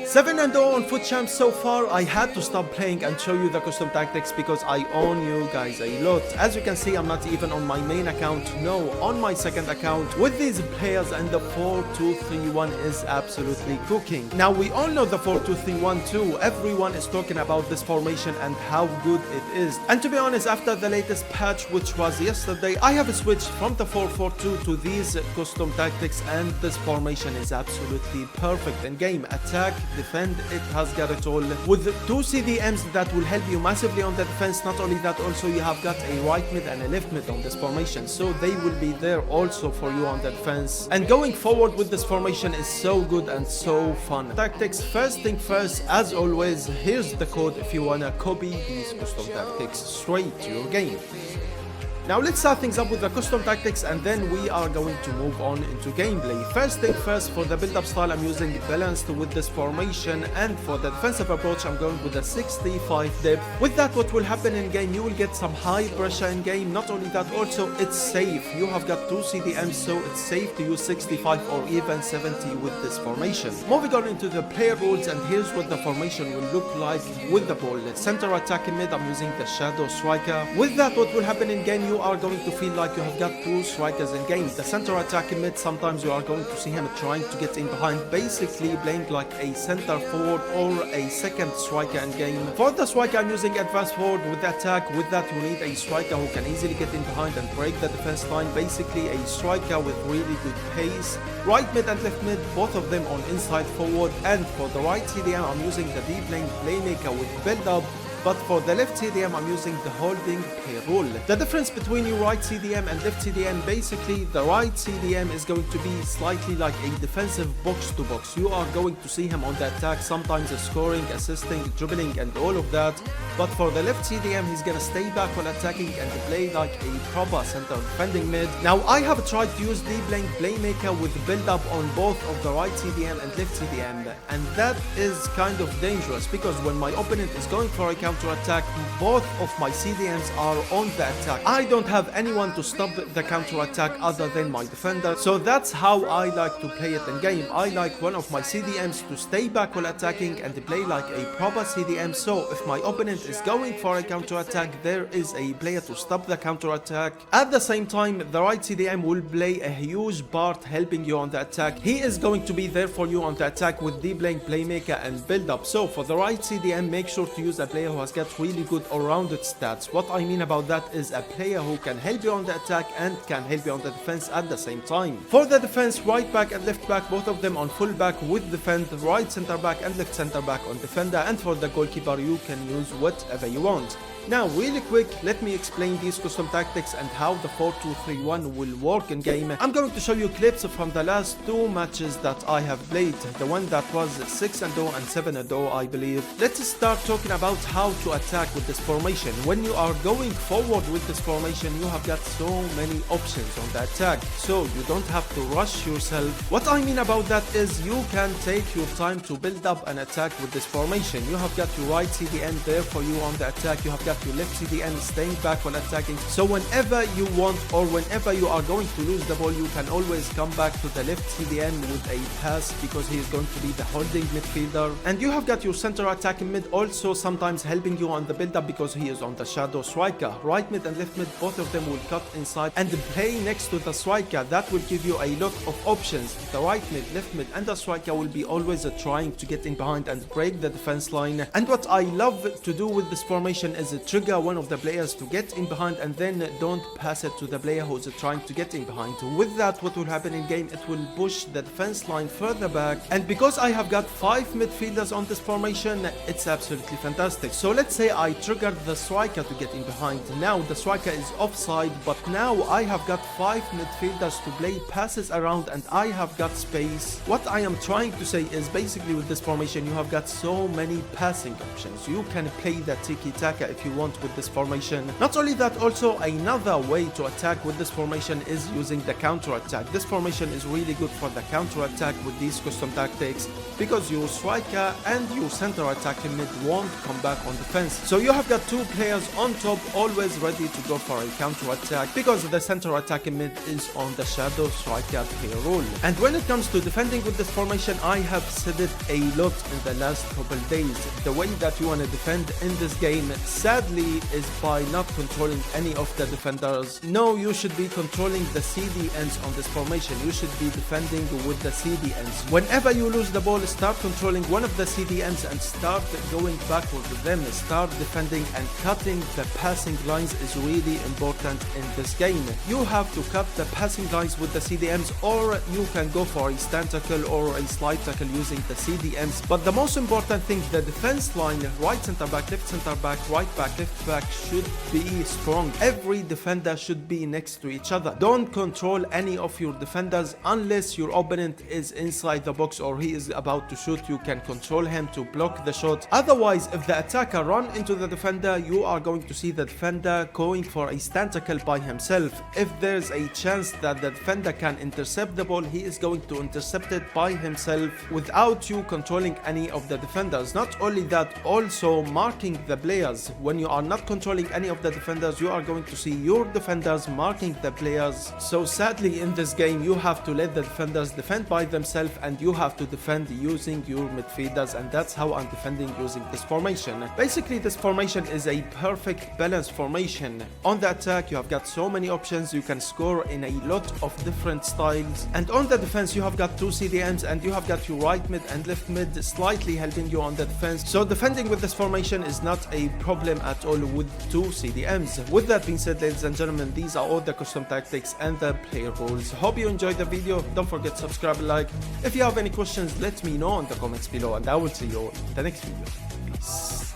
7-0 on Foot Champs so far. I had to stop playing and show you the custom tactics because I own you guys a lot. As you can see, I'm not even on my main account, no, on my second account with these players, and the 4-2-3-1 is absolutely cooking. Now we all know the 4-2-3-1 too. Everyone is talking about this formation and how good it is. And to be honest, after the latest patch, which was yesterday, I have switched from the 4-4-2 to these custom tactics, and this formation is absolutely perfect in game. Attack, defend, it has got it all. With 2 CDMs that will help you massively on the defense. Not only that, also you have got a right mid and a left mid on this formation, so they will be there also for you on the defense. And going forward with this formation is so good and so fun. Tactics, first thing first, as always, here's the code if you wanna copy these custom tactics straight to your game. Now let's start things up with the custom tactics, and then we are going to move on into gameplay. First thing first, for the build-up style, I'm using balanced with this formation, and for the defensive approach, I'm going with a 65 depth. With that, what will happen in game, you will get some high pressure in game. Not only that, also it's safe. You have got 2 CDMs, so it's safe to use 65 or even 70 with this formation. Moving on into the player rules, and here's what the formation will look like with the ball. Center attack in mid, I'm using the shadow striker. With that, what will happen in game, you are going to feel like you have got 2 strikers in game. The center attack in mid, sometimes you are going to see him trying to get in behind, basically playing like a center forward or a second striker in game. For the striker, I'm using advanced forward with the attack. With that, you need a striker who can easily get in behind and break the defense line, basically a striker with really good pace. Right mid and left mid, both of them on inside forward. And for the right CDM, I'm using the deep lane playmaker with build up. But for the left CDM, I'm using the holding play rule. The difference between your right CDM and left CDM, basically the right CDM is going to be slightly like a defensive box to box. You are going to see him on the attack, sometimes scoring, assisting, dribbling and all of that. But for the left CDM, he's gonna stay back while attacking and play like a proper center defending mid. Now I have tried to use deep lane playmaker with build up on both of the right CDM and left CDM, and that is kind of dangerous because when my opponent is going for a counter attack, both of my CDMs are on the attack. I don't have anyone to stop the counter attack other than my defender, so that's how I like to play it in game. I like one of my CDMs to stay back while attacking and play like a proper CDM, so if my opponent is going for a counter attack, there is a player to stop the counter attack. At the same time, the right CDM will play a huge part helping you on the attack. He is going to be there for you on the attack with deep lane playmaker and build up. So for the right CDM, make sure to use a player who has got really good all-rounded stats. What I mean about that is a player who can help you on the attack and can help you on the defense at the same time. For the defense, right back and left back, both of them on full back with defend, right center back and left center back on defender, and for the goalkeeper, you can use whatever you want. Now really quick, let me explain these custom tactics and how the 4-2-3-1 will work in game. I'm going to show you clips from the last 2 matches that I have played, the one that was 6-0 and 7-0 I believe. Let's start talking about how to attack with this formation. When you are going forward with this formation, you have got so many options on the attack, so you don't have to rush yourself. What I mean about that is you can take your time to build up an attack with this formation. You have got your right CDN there for you on the attack, you have got your left CDN staying back while attacking, so whenever you want or whenever you are going to lose the ball, you can always come back to the left CDN with a pass because he is going to be the holding midfielder. And you have got your center attacking mid also sometimes helping you on the build up because he is on the shadow striker. Right mid and left mid, both of them will cut inside and play next to the striker. That will give you a lot of options. The right mid, left mid and the striker will be always trying to get in behind and break the defense line. And what I love to do with this formation is trigger one of the players to get in behind and then don't pass it to the player who's trying to get in behind. With that, what will happen in game, it will push the defense line further back, and because I have got 5 midfielders on this formation, it's absolutely fantastic. So let's say I triggered the striker to get in behind. Now the striker is offside, but now I have got 5 midfielders to play passes around and I have got space. What I am trying to say is basically with this formation, you have got so many passing options. You can play the tiki-taka if you want with this formation. Not only that, also another way to attack with this formation is using the counter attack. This formation is really good for the counter attack with these custom tactics because your striker and your center attacking mid won't come back on defense. So you have got two players on top, always ready to go for a counter attack, because the center attacking mid is on the shadow striker player role. And when it comes to defending with this formation, I have said it a lot in the last couple days. The way that you want to defend in this game, sadly, is by not controlling any of the defenders. No, you should be controlling the CDMs on this formation. You should be defending with the CDMs. Whenever you lose the ball, start controlling one of the CDMs and start going backward with them. Start defending and cutting the passing lines is really important in this game. You have to cut the passing lines with the CDMs, or you can go for a stand tackle or a slide tackle using the CDMs. But the most important thing, the defense line, right center back, right back, left back should be strong. Every defender should be next to each other. Don't control any of your defenders unless your opponent is inside the box or he is about to shoot. You can control him to block the shot. Otherwise, if the attacker run into the defender, you are going to see the defender going for a stand tackle by himself. If there's a chance that the defender can intercept the ball, he is going to intercept it by himself without you controlling any of the defenders. Not only that, also marking the players. When you are not controlling any of the defenders, you are going to see your defenders marking the players. So sadly, in this game, you have to let the defenders defend by themselves, and you have to defend using your midfielders, and that's how I'm defending using this formation. Basically, this formation is a perfect balanced formation. On the attack, you have got so many options. You can score in a lot of different styles, and on the defense, you have got two CDMs, and you have got your right mid and left mid slightly helping you on the defense. So defending with this formation is not a problem at all with two CDMs. With that being said, ladies and gentlemen, these are all the custom tactics and the player rules. Hope you enjoyed the video. Don't forget to subscribe and like. If you have any questions, let me know in the comments below, and I will see you all in the next video. Peace.